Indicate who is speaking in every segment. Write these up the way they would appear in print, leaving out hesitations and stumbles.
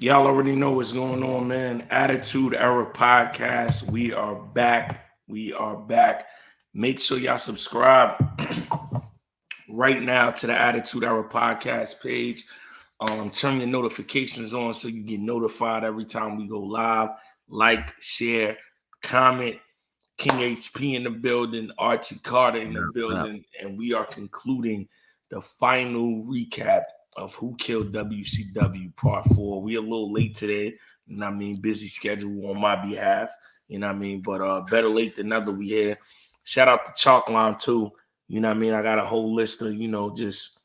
Speaker 1: Y'all already know what's going on, man. Attitude Era Podcast. We are back. We are back. Make sure y'all subscribe right now to the Attitude Era Podcast page. Turn your notifications on so you get notified every time we go live. Like, share, comment. King HP in the building, Archie Carter in the building, and we are concluding the final recap of Who Killed WCW Part 4. We a little late today, you know what I mean? Busy schedule on my behalf, you know what I mean? But better late than never. We here. Shout out to Chalkline too. You know what I mean? I got a whole list of, just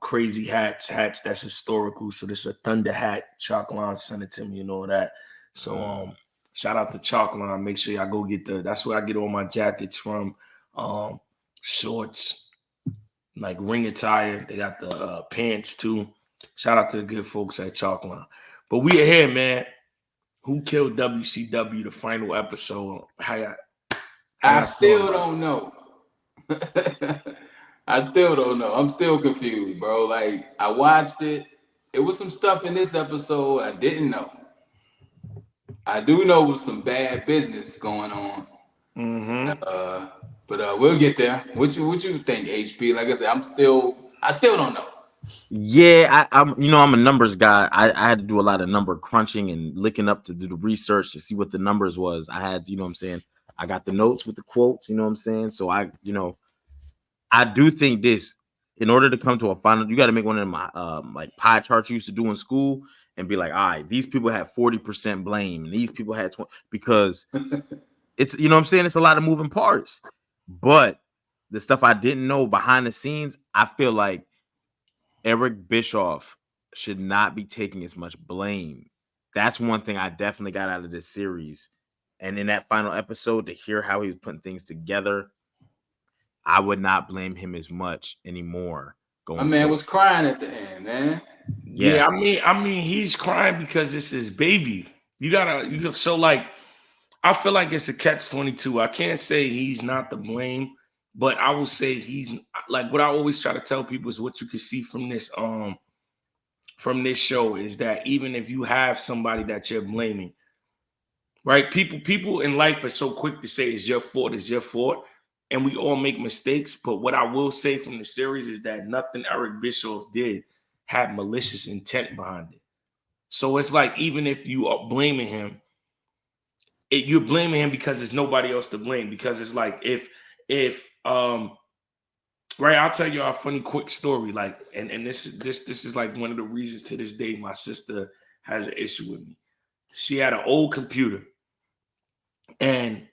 Speaker 1: crazy hats that's historical. So this is a Thunder hat. Chalkline sent it to me, that. So shout out to Chalkline. Make sure y'all go get that's where I get all my jackets from. Shorts, like ring attire. They got the pants too. Shout out to the good folks at Chalkline. But we are here, man. Who Killed WCW, the final episode.
Speaker 2: I still don't know. I still don't know. I'm still confused, bro. Like, I watched it. It was some stuff in this episode I didn't know. I do know it was some bad business going on. But we'll get there. What you think, HP? Like I said, I still don't know.
Speaker 3: Yeah, I'm a numbers guy. I had to do a lot of number crunching and looking up to do the research to see what the numbers was. I had, what I'm saying, I got the notes with the quotes, what I'm saying. So I do think this, in order to come to a final, you got to make one of my like pie charts you used to do in school and be like, all right, these people had 40% blame and these people had 20, because it's, I'm saying, it's a lot of moving parts. But the stuff I didn't know behind the scenes, I feel like Eric Bischoff should not be taking as much blame. That's one thing I definitely got out of this series. And in that final episode, to hear how he was putting things together, I would not blame him as much anymore.
Speaker 2: My man was crying at the end, man.
Speaker 1: Yeah, I mean, he's crying because it's his baby. So like, I feel like it's a catch-22. I can't say he's not to blame, but I will say he's like, what I always try to tell people is what you can see from this show is that even if you have somebody that you're blaming, right? People in life are so quick to say it's your fault, and we all make mistakes. But what I will say from the series is that nothing Eric Bischoff did had malicious intent behind it. So it's like, even if you are blaming him, you're blaming him because there's nobody else to blame. Because it's like, if right, I'll tell you a funny quick story. Like, and this is like one of the reasons to this day my sister has an issue with me. She had an old computer, and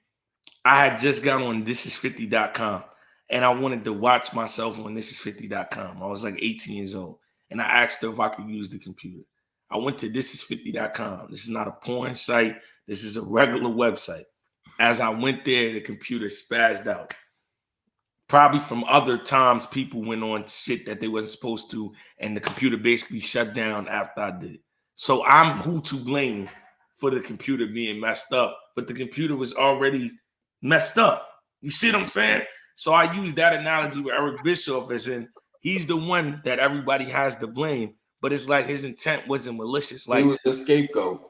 Speaker 1: I had just got on thisis50.com, and I wanted to watch myself on thisis50.com. I was like 18 years old, and I asked her if I could use the computer. I went to thisis50.com. This is not a porn site. This is a regular website. As I went there, the computer spazzed out. Probably from other times people went on shit that they wasn't supposed to, and the computer basically shut down after I did it. So I'm who to blame for the computer being messed up, but the computer was already messed up. You see what I'm saying? So I use that analogy with Eric Bischoff as in he's the one that everybody has to blame, but it's like his intent wasn't malicious. Like,
Speaker 2: he was the scapegoat.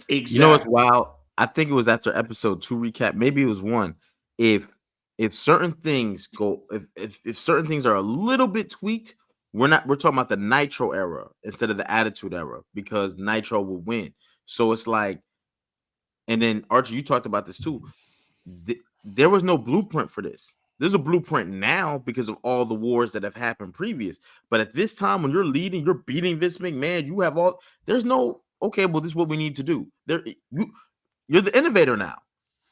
Speaker 1: Exactly.
Speaker 3: You know what's wild? I think it was after episode 2 recap. Maybe it was 1. If certain things go, if certain things are a little bit tweaked, we're talking about the Nitro era instead of the Attitude era, because Nitro will win. So it's like, and then Archie, you talked about this too. There was no blueprint for this. There's a blueprint now because of all the wars that have happened previous. But at this time, when you're leading, you're beating Vince McMahon, you have all, there's no, okay, well, this is what we need to do. You're the innovator now.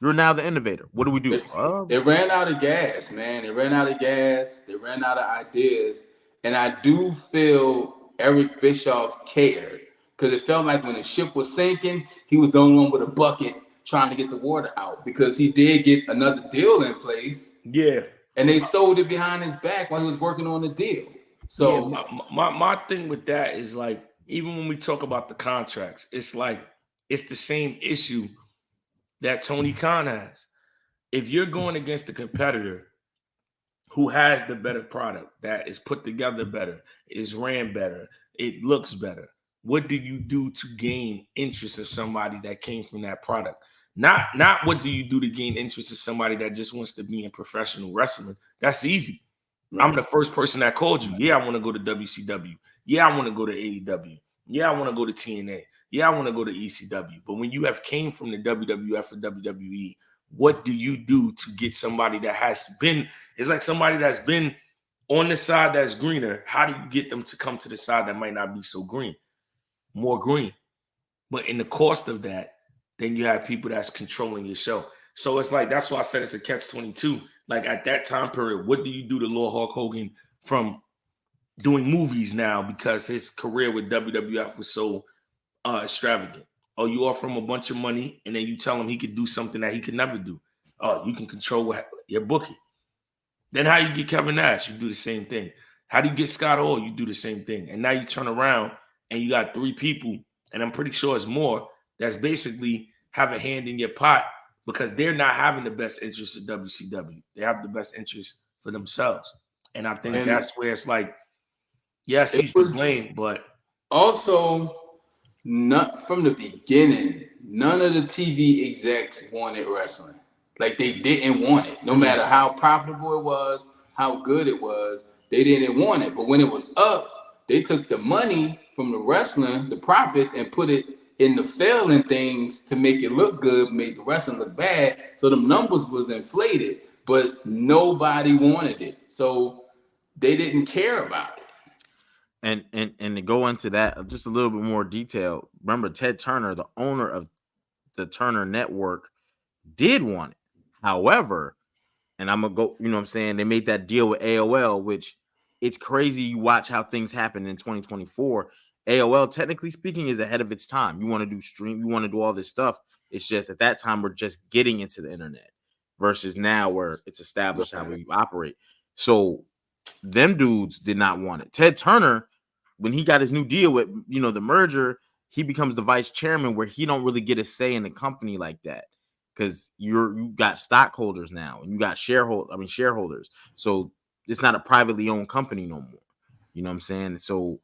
Speaker 3: You're now the innovator. What do we do?
Speaker 2: They ran out of gas, man. They ran out of gas. They ran out of ideas. And I do feel Eric Bischoff cared, because it felt like when the ship was sinking, he was the only one with a bucket trying to get the water out, because he did get another deal in place.
Speaker 1: Yeah.
Speaker 2: And they sold it behind his back while he was working on the deal. So
Speaker 1: yeah, my thing with that is like, even when we talk about the contracts, it's like it's the same issue that Tony Khan has. If you're going against a competitor who has the better product, that is put together better, is ran better, it looks better, what do you do to gain interest of somebody that came from that product? Not what do you do to gain interest of somebody that just wants to be in professional wrestling. That's easy.
Speaker 2: Right.
Speaker 1: I'm the first person that called you. Yeah, I want to go to WCW. Yeah, I want to go to AEW. Yeah, I want to go to TNA. Yeah, I want to go to ECW. But when you have came from the WWF or WWE, what do you do to get somebody that has been, it's like somebody that's been on the side that's greener. How do you get them to come to the side that might not be so green? More green. But in the cost of that, then you have people that's controlling your show. So it's like, that's why I said it's a catch-22. Like at that time period, what do you do to Lord Hulk Hogan from doing movies now because his career with WWF was so extravagant? Oh, you offer him a bunch of money and then you tell him he could do something that he could never do. Oh, you can control your booking. Then how you get Kevin Nash? You do the same thing. How do you get Scott Hall? You do the same thing. And now you turn around and you got 3 people, and I'm pretty sure it's more, that's basically have a hand in your pot because they're not having the best interest of WCW. They have the best interest for themselves. And I think that's where it's like, yes, he's to blame, but
Speaker 2: also not from the beginning, none of the TV execs wanted wrestling. Like they didn't want it. No matter how profitable it was, how good it was, they didn't want it. But when it was up, they took the money from the wrestling, the profits, and put it in the failing things to make it look good, make the wrestling look bad. So the numbers was inflated, but nobody wanted it. So they didn't care about it.
Speaker 3: And to go into that just a little bit more detail, remember Ted Turner, the owner of the Turner Network, did want it. However, and I'm gonna go, you know what I'm saying, they made that deal with AOL, which it's crazy. You watch how things happen in 2024. AOL, technically speaking, is ahead of its time. You want to do stream, you want to do all this stuff. It's just at that time we're just getting into the internet versus now where it's established how we operate. So them dudes did not want it. Ted Turner, when he got his new deal with, you know, the merger, he becomes the vice chairman where he don't really get a say in the company like that because you got stockholders now and you got shareholders. So it's not a privately owned company no more. You know what I'm saying? So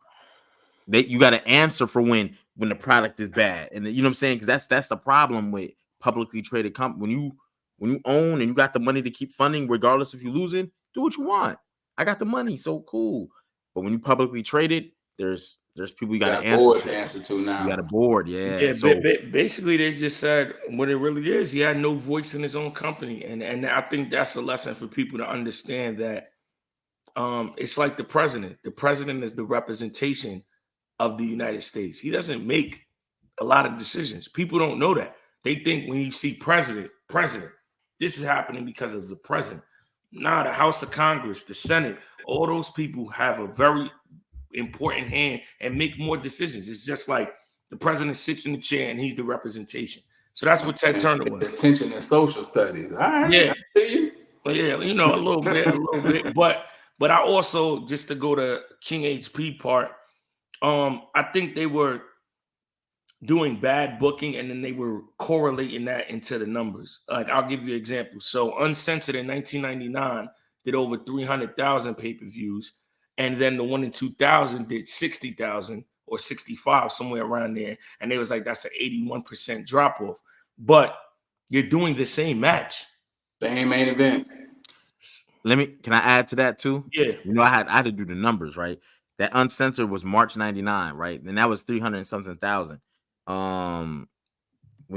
Speaker 3: you got to answer for when the product is bad, and you know what I'm saying, because that's the problem with publicly traded company. When you own and you got the money to keep funding, regardless if you're losing, do what you want. I got the money, so cool. But when you publicly traded, there's people you got to
Speaker 2: answer to now.
Speaker 3: You got a board, yeah.
Speaker 1: Yeah,
Speaker 3: so
Speaker 1: basically they just said what it really is. He had no voice in his own company, and I think that's a lesson for people to understand that it's like the president. The president is the representation of the United States. He doesn't make a lot of decisions. People don't know that. They think when you see president, this is happening because of the president. Nah, the House of Congress, the Senate, all those people have a very important hand and make more decisions. It's just like the president sits in the chair and he's the representation. So that's what Ted Turner was.
Speaker 2: Attention in social studies. All right.
Speaker 1: Yeah.
Speaker 2: I see you.
Speaker 1: Well, yeah, you know, a little bit. But I also, just to go to King HP part, I think they were doing bad booking and then they were correlating that into the numbers. Like I'll give you an example. So Uncensored in 1999 did over 300,000 pay-per-views, and then the one in 2000 did 60,000 or 65, somewhere around there. And they was like, that's an 81% drop off. But you're doing the same match.
Speaker 2: Same main event.
Speaker 3: can I add to that too?
Speaker 1: Yeah.
Speaker 3: You know, I had to do the numbers, right? That Uncensored was March 99, right? And that was 300 and something thousand. When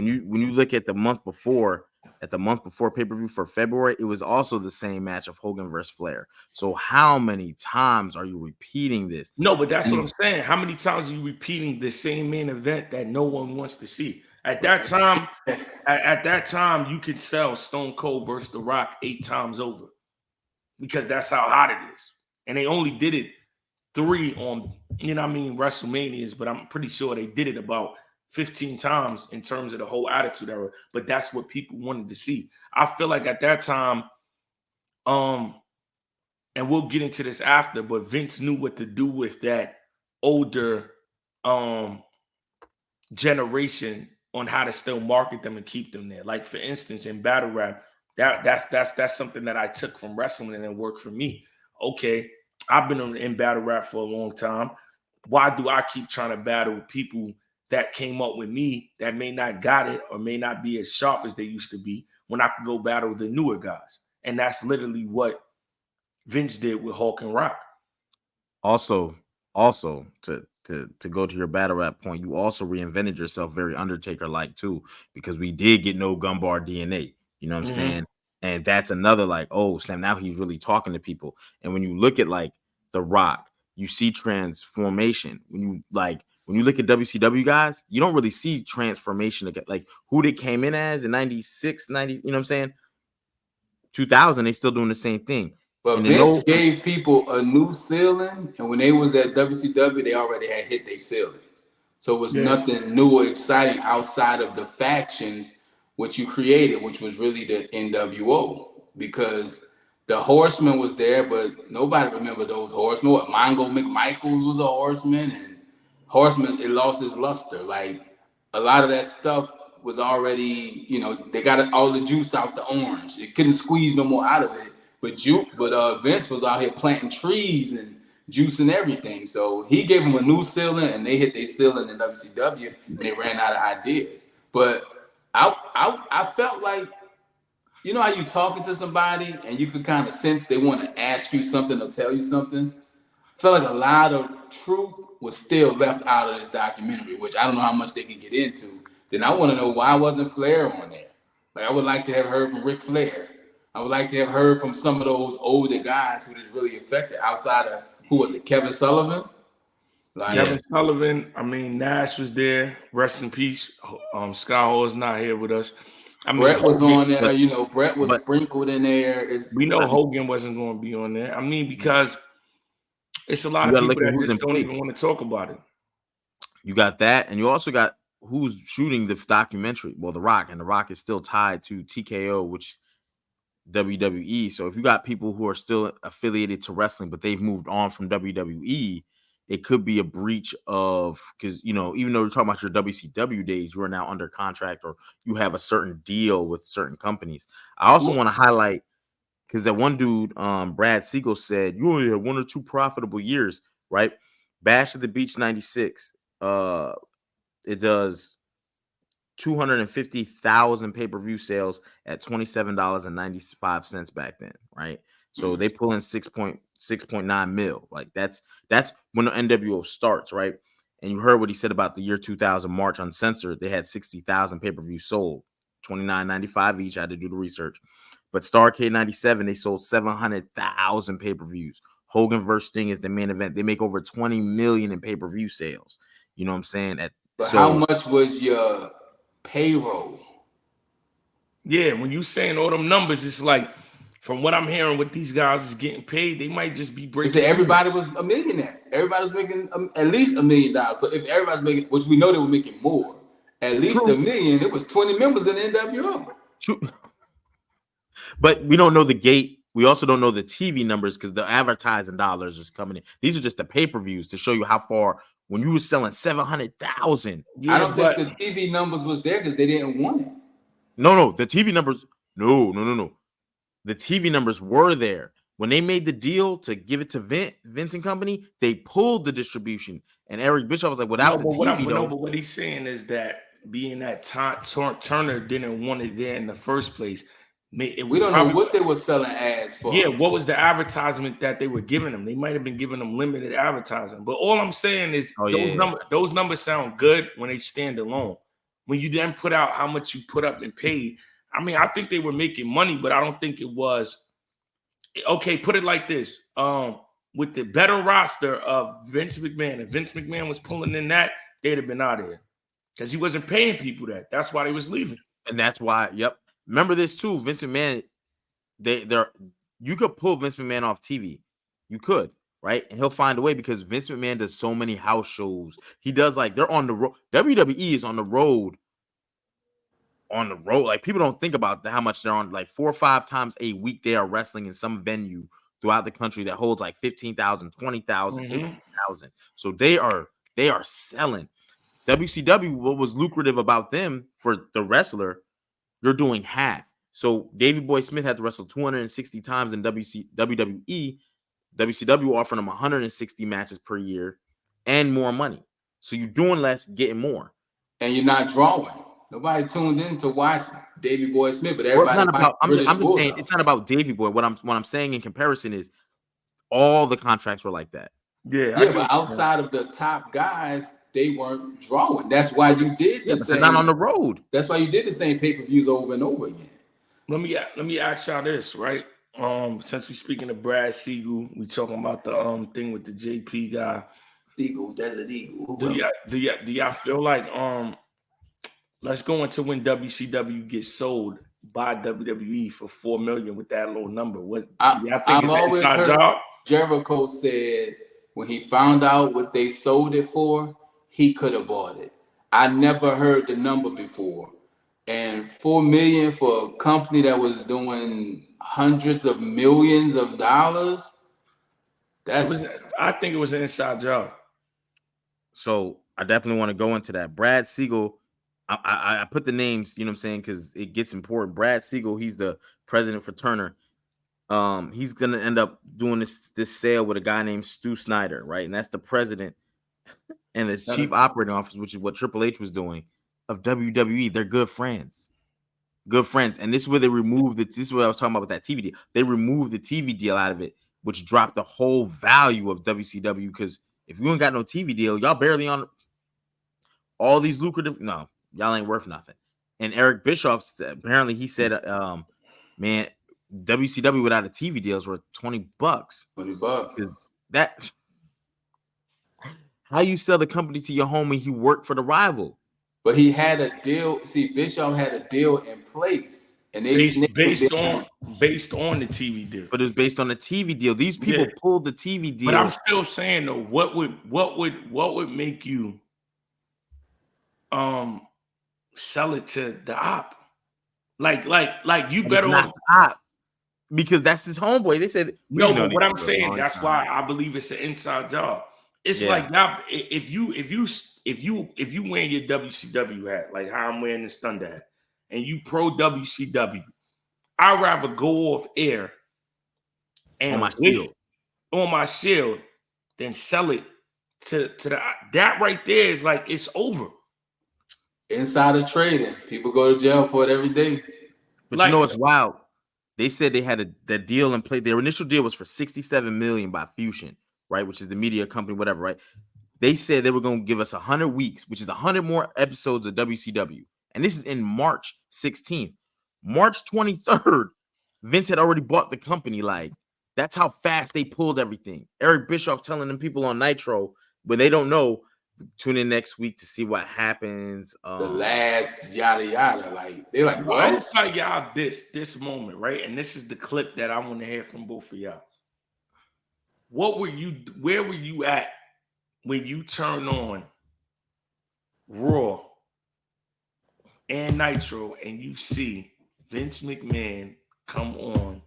Speaker 3: you look at the month before pay-per-view for February, it was also the same match of Hogan versus Flair. So how many times are you repeating this?
Speaker 1: No, but that's what I'm saying. How many times are you repeating the same main event that no one wants to see? At that time, at that time, you could sell Stone Cold versus The Rock 8 times over because that's how hot it is. And they only did it 3 on, WrestleManias, but I'm pretty sure they did it about 15 times in terms of the whole Attitude Era. But that's what people wanted to see. I feel like at that time, and we'll get into this after, but Vince knew what to do with that older generation on how to still market them and keep them there. Like for instance, in battle rap, that's something that I took from wrestling and it worked for me. Okay, I've been in battle rap for a long time. why do I keep trying to battle with people that came up with me that may not got it or may not be as sharp as they used to be when I could go battle the newer guys? And that's literally what Vince did with Hulk and Rock.
Speaker 3: Also, to go to your battle rap point, you also reinvented yourself very Undertaker-like too, because we did get no Gunbar DNA. You know what I'm saying? And that's another like, oh, Slam, now he's really talking to people. And when you look at like The Rock, you see transformation. When you look at WCW guys, you don't really see transformation. Like who they came in as in 96, 90, you know what I'm saying? 2000, they still doing the same thing.
Speaker 2: But Vince gave people a new ceiling, and when they was at WCW, they already had hit their ceilings. So it was nothing new or exciting outside of the factions, which you created, which was really the NWO. Because the Horseman was there, but nobody remembered those Horsemen. What, Mongo McMichaels was a Horseman, and Horseman, it lost its luster. Like, a lot of that stuff was already, they got all the juice out the orange. It couldn't squeeze no more out of it. But Vince was out here planting trees and juicing everything. So he gave them a new ceiling, and they hit their ceiling in WCW, and they ran out of ideas. But I felt like, you know how you talking to somebody and you could kind of sense they want to ask you something or tell you something? I felt like a lot of truth was still left out of this documentary, which I don't know how much they can get into. Then I want to know why wasn't Flair on there? Like, I would like to have heard from Ric Flair. I would like to have heard from some of those older guys who just really affected outside of, who was it, Kevin Sullivan?
Speaker 1: Kevin Sullivan, Nash was there. Rest in peace. Scott Hall is not here with us.
Speaker 2: Brett was on there, Brett was sprinkled in there.
Speaker 1: We know Hogan wasn't going to be on there. Because it's a lot of people that just don't even want to talk about it.
Speaker 3: You got that, and you also got who's shooting the documentary. Well, The Rock, and The Rock is still tied to TKO, which WWE. So if you got people who are still affiliated to wrestling, but they've moved on from WWE, it could be a breach of, because, even though you're talking about your WCW days, you are now under contract or you have a certain deal with certain companies. I also want to highlight, because that one dude, Brad Siegel, said you only had 1 or 2 profitable years, right? Bash at the Beach 96. It does 250,000 pay-per-view sales at $27.95 back then, right? So they pull in 6.9 mil. Like that's when the NWO starts, right? And you heard what he said about the year 2000 March Uncensored. They had 60,000 pay-per-views sold, $29.95 each. I had to do the research. But Starrcade 97, they sold 700,000 pay-per-views. Hogan versus Sting is the main event. They make over 20 million in pay-per-view sales. You know what I'm saying?
Speaker 2: How much was your payroll?
Speaker 1: Yeah, when you saying all them numbers, it's like, from what I'm hearing, what these guys is getting paid, they might just be breaking.
Speaker 2: They said everybody was a millionaire. Everybody was making at least $1 million. So if everybody's making, which we know they were making more, at least $1 million. It was 20 members in the NWO.
Speaker 3: True. But we don't know the gate. We also don't know the TV numbers, because the advertising dollars is coming in. These are just the pay-per-views to show you how far. When you were selling 700,000,
Speaker 2: I don't think the TV numbers was there because they didn't want it.
Speaker 3: No, the TV numbers. No. The TV numbers were there when they made the deal to give it to Vince and company. They pulled the distribution, and Eric Bischoff was like, "Without the TV,
Speaker 1: but what he's saying is that being that Turner didn't want it there in the first place.
Speaker 2: We don't know what they were selling ads for.
Speaker 1: Yeah, what was the advertisement that they were giving them? They might have been giving them limited advertising. But all I'm saying is those numbers sound good when they stand alone. When you then put out how much you put up and paid, I think they were making money, but I don't think it was. Okay, put it like this. With the better roster of Vince McMahon, if Vince McMahon was pulling in that, they'd have been out of here. Because he wasn't paying people that. That's why they was leaving.
Speaker 3: And that's why, remember this too, Vince McMahon, you could pull Vince McMahon off TV. You could, right? And he'll find a way, because Vince McMahon does so many house shows. He does, like, they're on the road. WWE is on the road. Like, people don't think about how much they're on. Like 4 or 5 times a week they are wrestling in some venue throughout the country that holds like 15,000, 20,000, 18,000. So they are selling. WCW, what was lucrative about them for the wrestler, you're doing half. So Davey Boy Smith had to wrestle 260 times in WWE. WCW offering him 160 matches per year, and more money. So you're doing less, getting more.
Speaker 2: And you're not drawing. Nobody tuned in to watch Davey Boy Smith, but
Speaker 3: Well, it's
Speaker 2: everybody
Speaker 3: not
Speaker 2: watched
Speaker 3: about. I'm
Speaker 2: British
Speaker 3: just saying
Speaker 2: Bulldog.
Speaker 3: it's not about Davey Boy. What I'm saying in comparison is all the contracts were like that.
Speaker 1: Yeah,
Speaker 2: But outside of the top guys, they weren't drawing. That's why you did the same.
Speaker 3: They're not on the road.
Speaker 2: That's why you did the same pay-per-views over and over again.
Speaker 1: Let me ask y'all this, right? Since we speaking of Brad Siegel, we talking about the thing with the JP guy.
Speaker 2: Siegel, Desert Eagle.
Speaker 1: Do y'all feel like let's go into when WCW gets sold by WWE for $4 million with that low number? What y'all think is an inside job?
Speaker 2: Jericho said when he found out what they sold it for, he could have bought it. I never heard the number before. And $4 million for a company that was doing hundreds of millions of dollars.
Speaker 1: I think it was an inside job.
Speaker 3: So I definitely want to go into that. Brad Siegel, I put the names, you know what I'm saying, because it gets important. Brad Siegel, he's the president for Turner. He's gonna end up doing this sale with a guy named Stu Snyder, right? And that's the president and the chief operating officer, which is what Triple H was doing, of WWE. They're good friends. And this is where they removed this is what I was talking about with that TV deal. They removed the TV deal out of it, which dropped the whole value of WCW. Because if you ain't got no TV deal, y'all barely on all these lucrative. No, y'all ain't worth nothing. And Eric Bischoff, apparently, he said, man, WCW without a TV deal is worth $20.
Speaker 2: $20.
Speaker 3: Because that, how you sell the company to your homie who worked for the rival?
Speaker 2: But he had a deal. See, Bischoff had a deal in place, and they
Speaker 1: based on the TV deal.
Speaker 3: But it was based on the TV deal. These people pulled the TV deal.
Speaker 1: But I'm still saying though, what would make you sell it to the op? Like you better off
Speaker 3: op, because that's his homeboy. They said
Speaker 1: no, but what I'm saying, that's why I believe it's an inside job. It's like now, if you wearing your WCW hat, like how I'm wearing this Thunder hat, and you pro WCW, I'd rather go off air and on my shield than sell it to that right there is like it's over.
Speaker 2: Insider trading, people go to jail for it every day.
Speaker 3: But you know what's wild? They said they had the deal in play. Their initial deal was for $67 million by Fusion, right? Which is the media company, whatever, right? They said they were going to give us 100 weeks, which is 100 more episodes of WCW. And this is in March 16th. March 23rd, Vince had already bought the company. Like, that's how fast they pulled everything. Eric Bischoff telling them people on Nitro, when they don't know, tune in next week to see what happens.
Speaker 2: The last yada yada. Like, they're like, what?
Speaker 1: I'll tell y'all this moment, right? And this is the clip that I want to hear from both of y'all. Where were you at when you turn on Raw and Nitro and you see Vince McMahon come on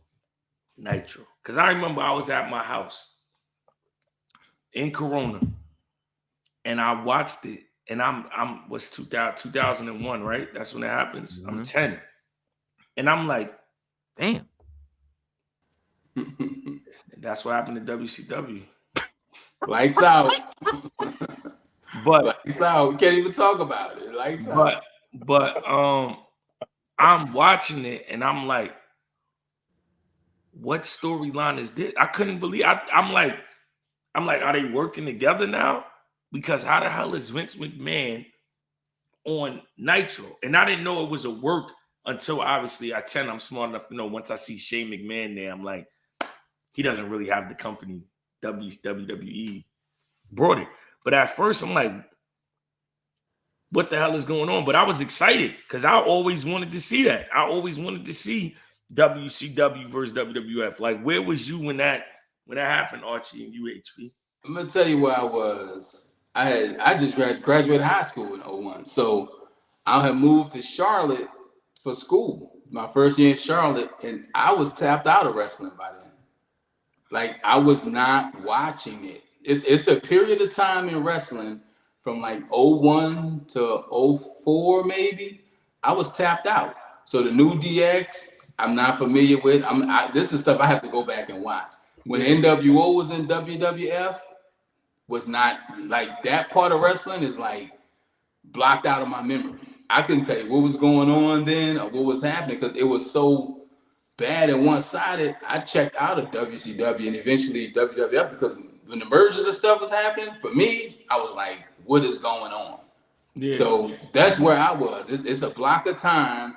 Speaker 1: Nitro? Because I remember I was at my house in Corona and I watched it, and I'm was 2001, right? That's when it happens. Mm-hmm. I'm 10. And I'm like,
Speaker 3: damn.
Speaker 1: That's what happened to WCW.
Speaker 2: Lights out.
Speaker 1: But
Speaker 2: lights out. We can't even talk about it. Lights out.
Speaker 1: But I'm watching it and I'm like, what storyline is this? I couldn't believe. I'm like, are they working together now? Because how the hell is Vince McMahon on Nitro? And I didn't know it was a work until obviously at 10, I'm smart enough to know once I see Shane McMahon there, I'm like, he doesn't really have the company. WWE brought it. But at first, I'm like, what the hell is going on? But I was excited because I always wanted to see that. I always wanted to see WCW versus WWF. Like, where was you when that happened, Archie and UHP?
Speaker 2: I'm gonna tell you where I was. I just graduated high school in 01. So I had moved to Charlotte for school. My first year in Charlotte, and I was tapped out of wrestling by then. Like, I was not watching it. It's a period of time in wrestling from like 01 to 04 maybe. I was tapped out. So the new DX, I'm not familiar with. This is stuff I have to go back and watch. When NWO was in WWF, was not like that part of wrestling is like blocked out of my memory. I couldn't tell you what was going on then or what was happening because it was so bad and one-sided. I checked out of WCW and eventually WWF because when the mergers and stuff was happening, for me, I was like, what is going on?
Speaker 1: Yeah.
Speaker 2: So that's where I was. It's a block of time.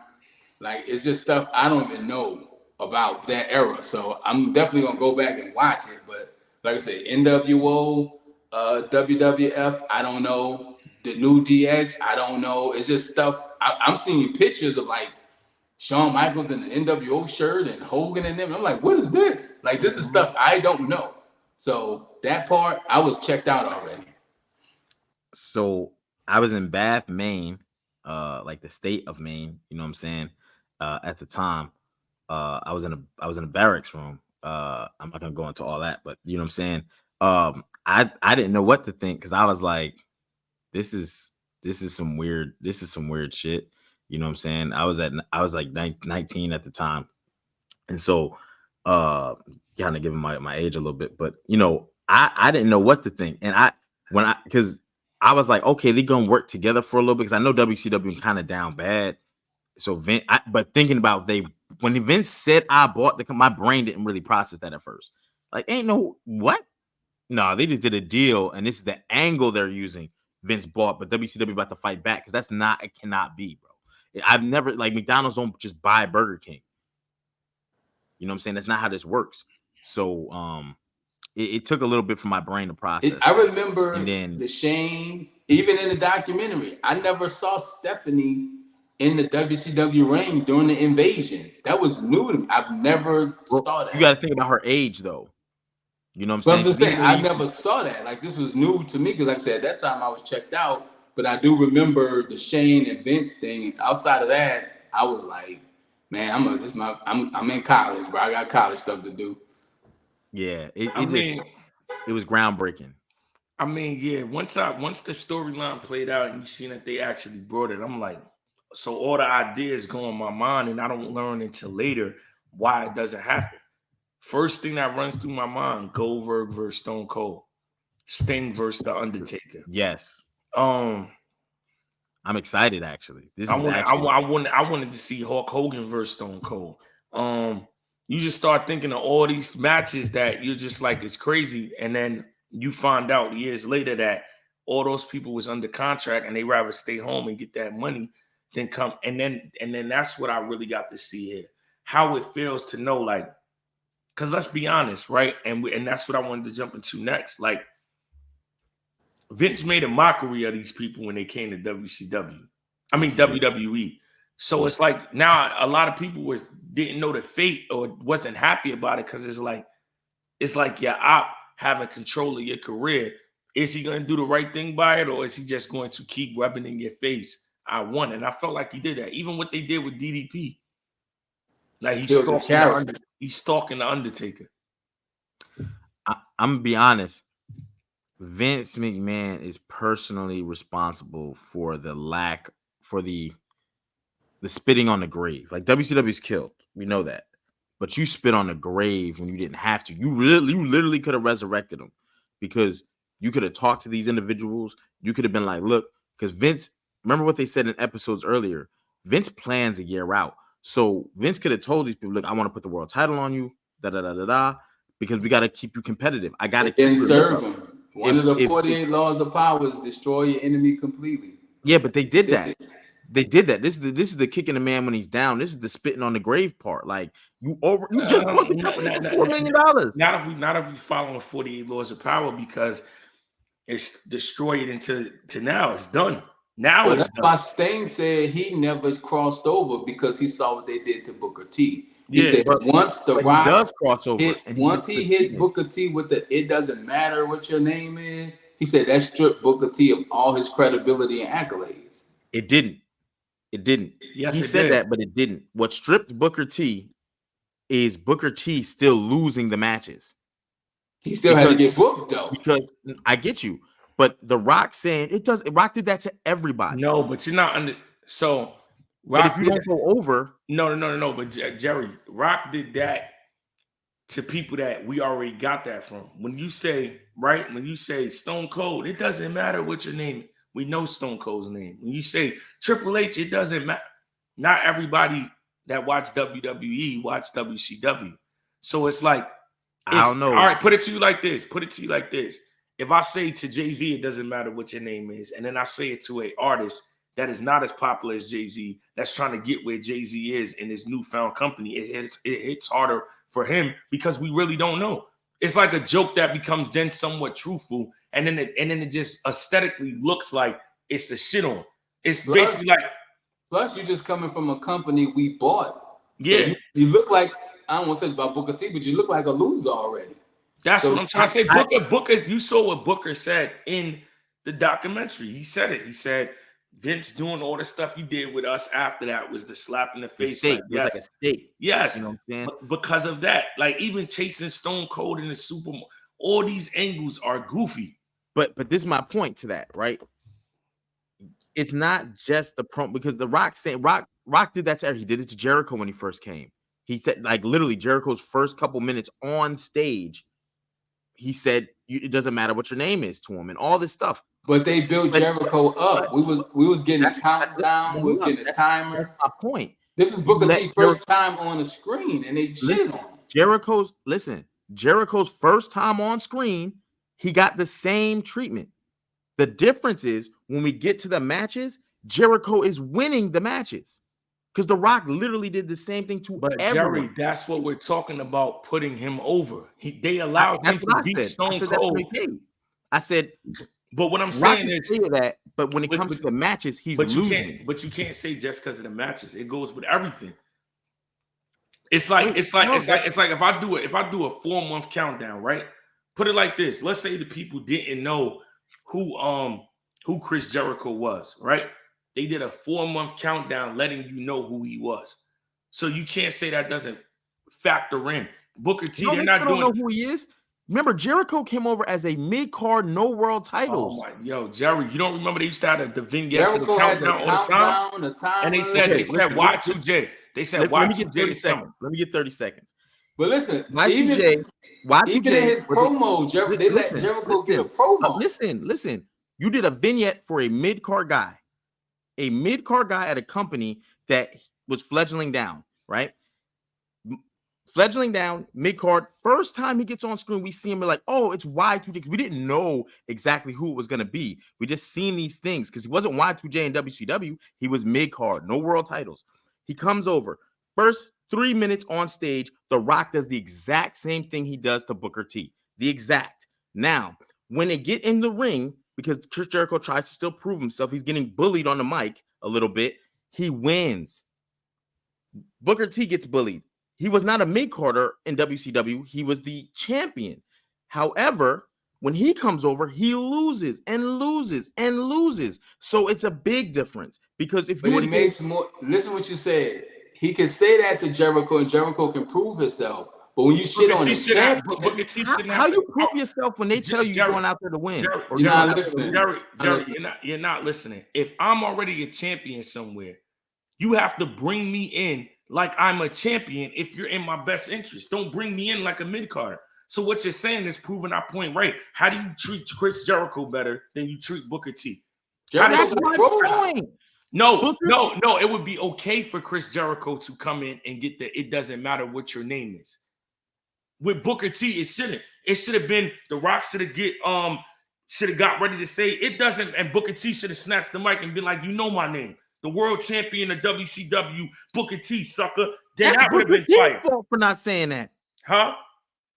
Speaker 2: Like, it's just stuff I don't even know about that era. So I'm definitely going to go back and watch it. But like I said, NWO, WWF, I don't know. The new DX, I don't know. It's just stuff. I'm seeing pictures of like Shawn Michaels in the NWO shirt and Hogan and them. I'm like, what is this? Like, this is stuff I don't know. So that part, I was checked out already.
Speaker 3: So I was in Bath, Maine, like the state of Maine, you know what I'm saying? At the time. I was in a barracks room. I'm not gonna go into all that, but you know what I'm saying? I didn't know what to think because I was like, this is some weird shit. You know what I'm saying? I was like 19 at the time. And so kind of giving my age a little bit, but you know, I didn't know what to think. And because I was like, okay, they're gonna work together for a little bit because I know WCW kind of down bad. So but thinking about when Vince said I bought my brain didn't really process that at first. Like, ain't no what? No, they just did a deal, and this is the angle they're using. Vince bought, but WCW about to fight back because it cannot be, bro. I've never like McDonald's don't just buy Burger King. You know what I'm saying? That's not how this works. So it took a little bit for my brain to process.
Speaker 2: I remember the Shane, even in the documentary, I never saw Stephanie in the WCW ring during the invasion. That was new to me. I've never saw that.
Speaker 3: You got to think about her age, though. You know what I'm
Speaker 2: But
Speaker 3: saying?
Speaker 2: I'm just saying, I never saw that. Like, this was new to me because, like I said, at that time I was checked out. But I do remember the Shane and Vince thing. Outside of that, I was like, man, I'm in college, bro. I got college stuff to do.
Speaker 3: Yeah, it was groundbreaking.
Speaker 1: I mean, yeah. Once the storyline played out and you seen that they actually brought it, I'm like, so all the ideas go in my mind, and I don't learn until later why it doesn't happen. First thing that runs through my mind: Goldberg versus Stone Cold, Sting versus The Undertaker.
Speaker 3: Yes.
Speaker 1: I'm
Speaker 3: excited actually.
Speaker 1: I wanted to see Hulk Hogan versus Stone Cold. You just start thinking of all these matches that you're just like, it's crazy, and then you find out years later that all those people was under contract and they rather stay home and get that money than come. And then that's what I really got to see here. How it feels to know, like, because let's be honest, right? And that's what I wanted to jump into next. Like, Vince made a mockery of these people when they came to WWE. I mean, WWE. So it's like now a lot of people didn't know the fate or wasn't happy about it because it's like your op having control of your career. Is he going to do the right thing by it, or is he just going to keep rubbing in your face? I won, and I felt like he did that. Even what they did with DDP, like he's stalking the Undertaker.
Speaker 3: I'm gonna be honest. Vince McMahon is personally responsible for the spitting on the grave. Like, WCW's killed. We know that. But you spit on the grave when you didn't have to. You literally could have resurrected them because you could have talked to these individuals. You could have been like, look, because Vince, remember what they said in episodes earlier, Vince plans a year out. So Vince could have told these people, look, I want to put the world title on you, because we got to keep you competitive. I got to keep you
Speaker 2: serve them. One of the 48 laws of power is destroy your enemy completely.
Speaker 3: Yeah, but they did that. They did that. This is the kicking the man when he's down. This is the spitting on the grave part. Like, you just bought the company for $4 million.
Speaker 1: Not if we following 48 laws of power, because it's destroyed into now. It's done. Now it's done.
Speaker 2: Why Sting said he never crossed over because he saw what they did to Booker T. He said once The Rock
Speaker 3: does cross over,
Speaker 2: once he hit Booker T with the "it doesn't matter what your name is," he said that stripped Booker T of all his credibility and accolades.
Speaker 3: It didn't.
Speaker 1: Yes,
Speaker 3: he said that, but it didn't. What stripped Booker T is Booker T still losing the matches.
Speaker 2: He still had to get booked, though.
Speaker 3: Because I get you, but The Rock saying Rock did that to everybody.
Speaker 1: No, but you're not under. So
Speaker 3: Rock, but if you don't go over,
Speaker 1: no. But Jerry, Rock did that to people that we already got that from. When you say, right, when you say Stone Cold, it doesn't matter what your name is. We know Stone Cold's name. When you say Triple H, it doesn't matter. Not everybody that watch WWE watch WCW. So it's like,
Speaker 3: I don't know.
Speaker 1: All right, put it to you like this. If I say to Jay-Z, it doesn't matter what your name is, and then I say it to an artist that is not as popular as Jay-Z, that's trying to get where Jay-Z is in his newfound company, it hits harder for him because we really don't know. It's like a joke that becomes then somewhat truthful, and then it just aesthetically looks like it's a shit on. It's basically like.
Speaker 2: Plus, you're just coming from a company we bought.
Speaker 1: Yeah.
Speaker 2: So you look like, I don't want to say about Booker T, but you look like a loser already.
Speaker 1: That's what I'm trying to say. Booker, you saw what Booker said in the documentary. He said it. He said Vince doing all the stuff he did with us after that was the slap in the face.
Speaker 3: Like, yes. It was like a steak.
Speaker 1: Yes.
Speaker 3: You know what I'm saying?
Speaker 1: Because of that, like even chasing Stone Cold in the Super Bowl, all these angles are goofy.
Speaker 3: But this is my point to that, right? It's not just the promo, because the Rock said Rock did that to everyone. He did it to Jericho when he first came. He said, like, literally Jericho's first couple minutes on stage, he said it doesn't matter what your name is to him and all this stuff.
Speaker 2: But they built Jericho up. We was getting a countdown. We was getting a timer.
Speaker 3: That's my point.
Speaker 2: This is Booker T's first time on the screen, and they shit on him.
Speaker 3: Jericho's first time on screen, he got the same treatment. The difference is when we get to the matches, Jericho is winning the matches. Because The Rock literally did the same thing to everyone.
Speaker 1: Jerry, that's what we're talking about, putting him over. They allowed him to beat Stone Cold.
Speaker 3: I said,
Speaker 1: but what I'm saying is
Speaker 3: that. But when it comes to the matches, he's losing.
Speaker 1: But you can't say just because of the matches. It goes with everything. It's like if I do a 4-month countdown, right? Put it like this. Let's say the people didn't know who Chris Jericho was, right? They did a 4-month countdown letting you know who he was. So you can't say that doesn't factor in. Booker T, they're not doing.
Speaker 3: Don't know who he is. Remember, Jericho came over as a mid-card, no world titles.
Speaker 1: Oh my, Jerry, you don't remember they used to have the vignette to the countdown all the time? And they said Y2J. They said Y2J is coming.
Speaker 3: Let me get 30 seconds.
Speaker 2: But listen,
Speaker 3: Y2J
Speaker 2: even in his promo, they let Jericho get a promo.
Speaker 3: Listen. You did a vignette for a mid-card guy. A mid-card guy at a company that was fledgling down, right? Fledgling down, mid-card. First time he gets on screen, we see him like, oh, it's Y2J. We didn't know exactly who it was going to be. We just seen these things because he wasn't Y2J in WCW. He was mid-card, no world titles. He comes over. First 3 minutes on stage, The Rock does the exact same thing he does to Booker T. The exact. Now, when they get in the ring, because Chris Jericho tries to still prove himself, he's getting bullied on the mic a little bit. He wins. Booker T gets bullied. He was not a mid-carder in WCW. He was the champion. However, when he comes over, he loses and loses and loses. So it's a big difference because if you
Speaker 2: it makes more. Listen what you said. He can say that to Jericho, and Jericho can prove himself. But when you shit on the champion,
Speaker 3: how you prove yourself when they tell you you're going out there to win?
Speaker 1: Jerry, you're not listening. If I'm already a champion somewhere, you have to bring me in like I'm a champion if you're in my best interest. Don't bring me in like a mid-carder. So what you're saying is proving our point right. How do you treat Chris Jericho better than you treat Booker T?
Speaker 3: That's my point.
Speaker 1: No, it would be okay for Chris Jericho to come in and get the it doesn't matter what your name is. With Booker T, it shouldn't. It should have been The Rock should have got ready to say it doesn't, and Booker T should have snatched the mic and been like, you know my name. The world champion of WCW, Booker T, sucker. Then that would have been fired.
Speaker 3: Fault for not saying that.
Speaker 1: Huh?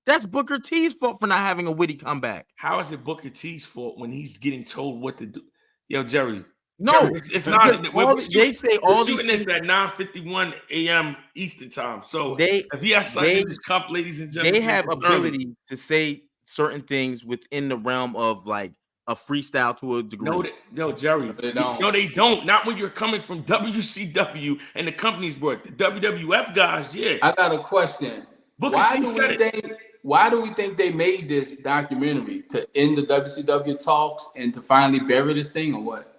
Speaker 3: That's Booker T's fault for not having a witty comeback.
Speaker 1: How is it Booker T's fault when he's getting told what to do? Yo, Jerry.
Speaker 3: No,
Speaker 1: Jerry, it's not.
Speaker 3: They say all these
Speaker 1: things at 9:51 a.m. Eastern time. So if he has something in his cup, ladies and gentlemen,
Speaker 3: they have ability to say certain things within the realm of like a freestyle to a degree.
Speaker 1: No, Jerry. They don't. No, they don't. Not when you're coming from WCW and the company's work. The WWF guys, yeah.
Speaker 2: I got a question. Why do we think they made this documentary to end the WCW talks and to finally bury this thing, or what?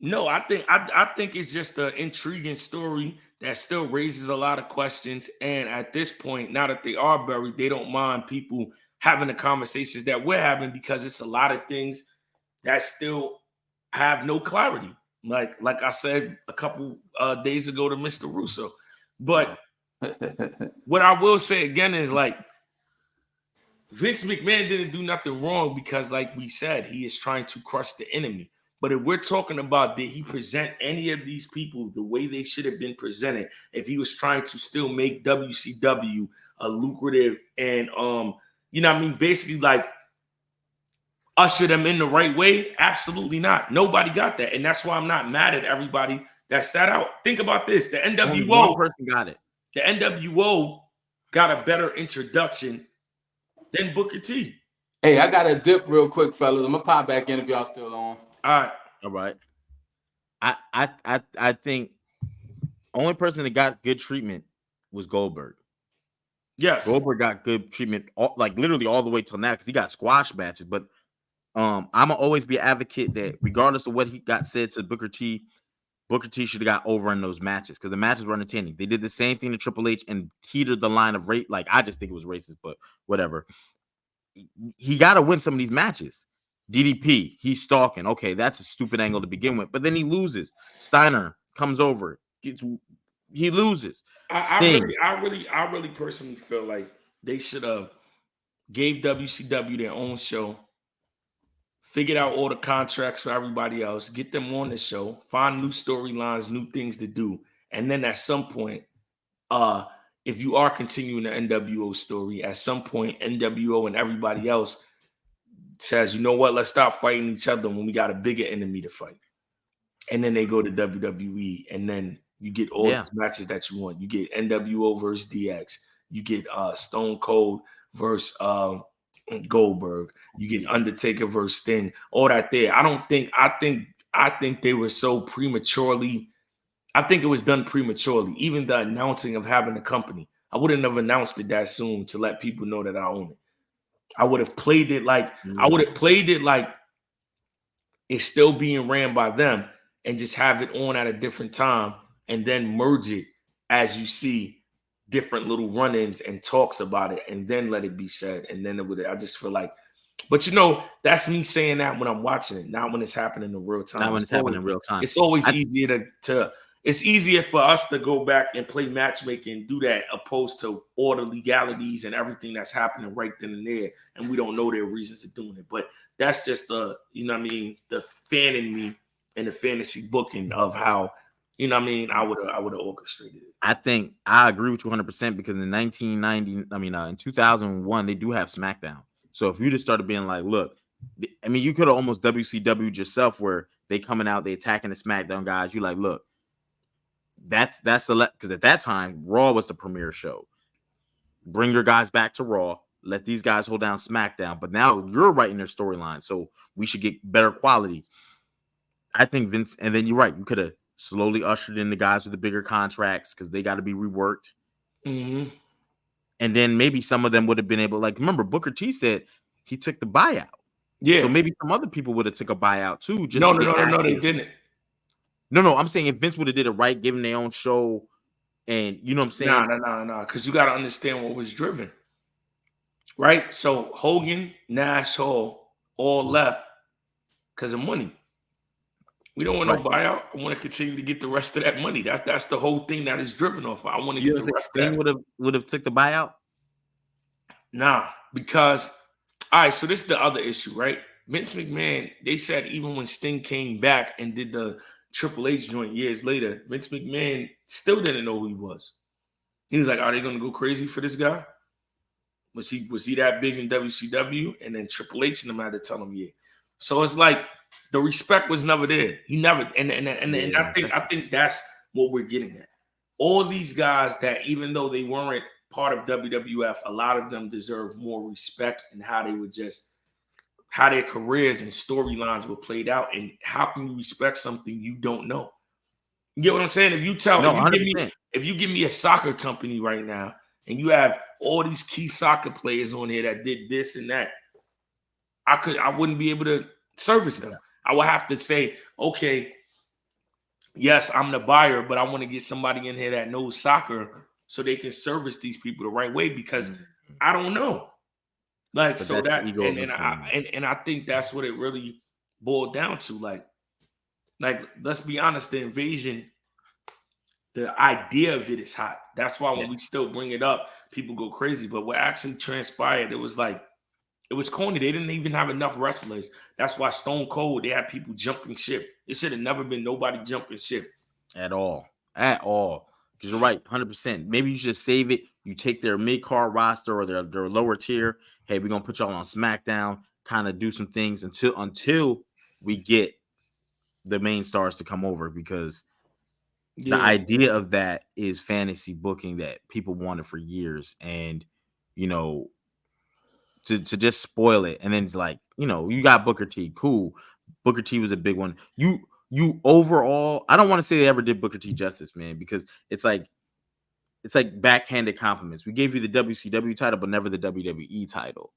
Speaker 1: No, I think it's just an intriguing story that still raises a lot of questions. And at this point, now that they are buried, they don't mind people having the conversations that we're having because it's a lot of things that still have no clarity. Like I said a couple days ago to Mr. Russo. But what I will say again is like Vince McMahon didn't do nothing wrong because, like we said, he is trying to crush the enemy. But if we're talking about did he present any of these people the way they should have been presented, if he was trying to still make WCW a lucrative and you know what I mean, basically like usher them in the right way, absolutely not. Nobody got that. And that's why I'm not mad at everybody that sat out. Think about this. The
Speaker 3: Only one
Speaker 1: NWO,
Speaker 3: person got it.
Speaker 1: the NWO got a better introduction than Booker T.
Speaker 2: Hey, I got to dip real quick, fellas. I'm gonna pop back in if y'all still on.
Speaker 1: All
Speaker 3: All right. I think only person that got good treatment was Goldberg.
Speaker 1: yes.
Speaker 3: Goldberg got good treatment, like literally all the way till now because he got squash matches. But I'm gonna always be an advocate that regardless of what he got said to Booker T should have got over in those matches because the matches were entertaining. They did the same thing to Triple H and heated the line of rate. Like I just think it was racist, but whatever. He got to win some of these matches. DDP, he's stalking. Okay, that's a stupid angle to begin with, but then he loses. Steiner comes over, he loses.
Speaker 1: I really personally feel like they should have gave WCW their own show, figured out all the contracts for everybody else, get them on the show, find new storylines, new things to do, and then at some point, if you are continuing the NWO story, at some point NWO and everybody else says, you know what, let's stop fighting each other when we got a bigger enemy to fight. And then they go to WWE, and then you get all these matches that you want. You get NWO versus DX. You get Stone Cold versus Goldberg. You get Undertaker versus Sting. All that there. I think they were so prematurely. I think it was done prematurely. Even the announcing of having a company, I wouldn't have announced it that soon to let people know that I own it. I would have played it like it's still being ran by them and just have it on at a different time and then merge it as you see different little run-ins and talks about it and then let it be said. And then I just feel like, but you know, that's me saying that when I'm watching it, not when it's happening in real time.
Speaker 3: Not when it's happening in real time.
Speaker 1: It's always easier it's easier for us to go back and play matchmaking and do that opposed to all the legalities and everything that's happening right then and there. And we don't know their reasons of doing it. But that's just the, you know what I mean, the fan in me and the fantasy booking of how, you know what I mean, I would have orchestrated it.
Speaker 3: I think I agree with you 100% because in 1990, in 2001, they do have SmackDown. So if you just started being like, look, I mean, you could have almost WCW'd yourself where they coming out, they attacking the SmackDown guys. You like, look, that's the because at that time Raw was the premier show. Bring your guys back to Raw. Let these guys hold down SmackDown. But now you're writing their storyline, so we should get better quality. I think Vince, and then you're right. You could have slowly ushered in the guys with the bigger contracts because they got to be reworked.
Speaker 1: Mm-hmm.
Speaker 3: And then maybe some of them would have been able, like, remember Booker T said he took the buyout.
Speaker 1: Yeah.
Speaker 3: So maybe some other people would have took a buyout too.
Speaker 1: No, they didn't.
Speaker 3: No. I'm saying if Vince would have did it right, give them their own show, and you know what I'm saying?
Speaker 1: No. Because you got to understand what was driven. Right? So Hogan, Nash, Hall all left because of money. We don't want no buyout. I want to continue to get the rest of that money. That's the whole thing that is driven off. I want to get the rest of that.
Speaker 3: Would have took the buyout?
Speaker 1: Nah, because all right, so this is the other issue, right? Vince McMahon, they said even when Sting came back and did the Triple H joint years later, Vince McMahon still didn't know who he was. He was like, are they gonna go crazy for this guy? Was he that big in WCW? And then Triple H and them had to tell him, yeah. So it's like the respect was never there. He never, and I think that's what we're getting at. All these guys that even though they weren't part of WWF, a lot of them deserve more respect and how they would how their careers and storylines were played out. And how can you respect something you don't know? You get what I'm saying? If you give me a soccer company right now and you have all these key soccer players on here that did this and that, I wouldn't be able to service them. I would have to say, okay, yes, I'm the buyer, but I want to get somebody in here that knows soccer so they can service these people the right way because I don't know. Like
Speaker 3: But
Speaker 1: so
Speaker 3: that's the
Speaker 1: that
Speaker 3: ego of Vince
Speaker 1: I
Speaker 3: McMahon.
Speaker 1: and I think that's what it really boiled down to. Like let's be honest, the invasion, the idea of it is hot. That's why when we
Speaker 3: Yes.
Speaker 1: still bring it up, people go crazy. But what actually transpired, it was like it was corny. They didn't even have enough wrestlers. That's why Stone Cold, they had people jumping ship. It should have never been nobody jumping ship.
Speaker 3: At all. At all. Because you're right, 100%. Maybe you should save it. You take their mid-card roster or their lower tier. Hey, we're going to put y'all on SmackDown, kind of do some things until we get the main stars to come over, because the
Speaker 1: Yeah,
Speaker 3: idea of that is fantasy booking that people wanted for years. And, you know, to just spoil it. And then it's like, you got Booker T. Cool. Booker T was a big one. You overall, I don't want to say they ever did Booker T justice, man, because it's like backhanded compliments. We gave you the WCW title, but never the WWE title.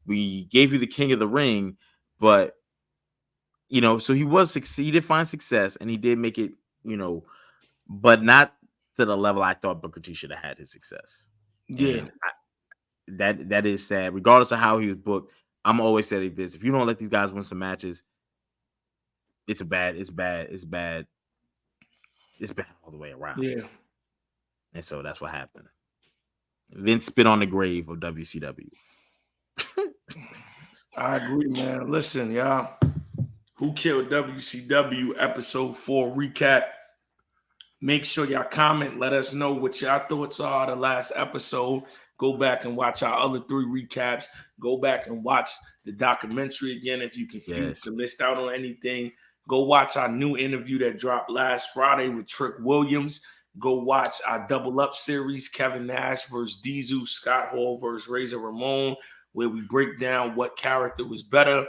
Speaker 3: We gave you the King of the Ring, but so he did find success and he did make it, but not to the level I thought Booker T should have had his success.
Speaker 1: yeah,
Speaker 3: And that is sad. Regardless of how he was booked, I'm always saying this: if you don't let these guys win some matches, it's bad all the way around.
Speaker 1: yeah.
Speaker 3: And so that's what happened. Vince spit on the grave of WCW.
Speaker 1: I agree, man. Listen, y'all. Who Killed WCW episode 4 recap. Make sure y'all comment. Let us know what y'all thoughts are the last episode. Go back and watch our other 3 recaps. Go back and watch the documentary again if you confused or missed out on anything. Go watch our new interview that dropped last Friday with Trick Williams. Go watch our Double Up series, Kevin Nash versus Diesel, Scott Hall versus Razor Ramon, where we break down what character was better.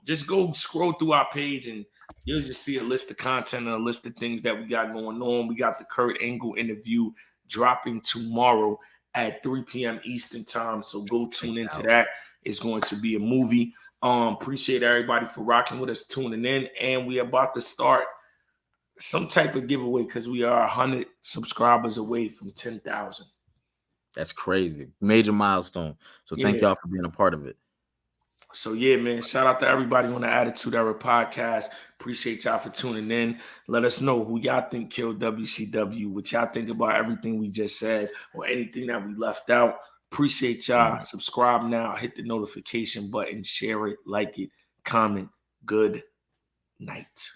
Speaker 1: Just go scroll through our page and you'll just see a list of content and a list of things that we got going on. We got the Kurt Angle interview dropping tomorrow at 3 p.m. Eastern time. So go tune into that. It's going to be a movie. Appreciate everybody for rocking with us, tuning in. And we are about to start some type of giveaway because we are 100 subscribers away from 10,000.
Speaker 3: That's crazy. Major milestone. So thank y'all for being a part of it.
Speaker 1: So yeah, man, shout out to everybody on the Attitude Era podcast. Appreciate y'all for tuning in. Let us know who y'all think killed WCW, what y'all think about everything we just said or anything that we left out. Appreciate y'all. Subscribe now, hit the notification button, share it, like it, comment. Good night.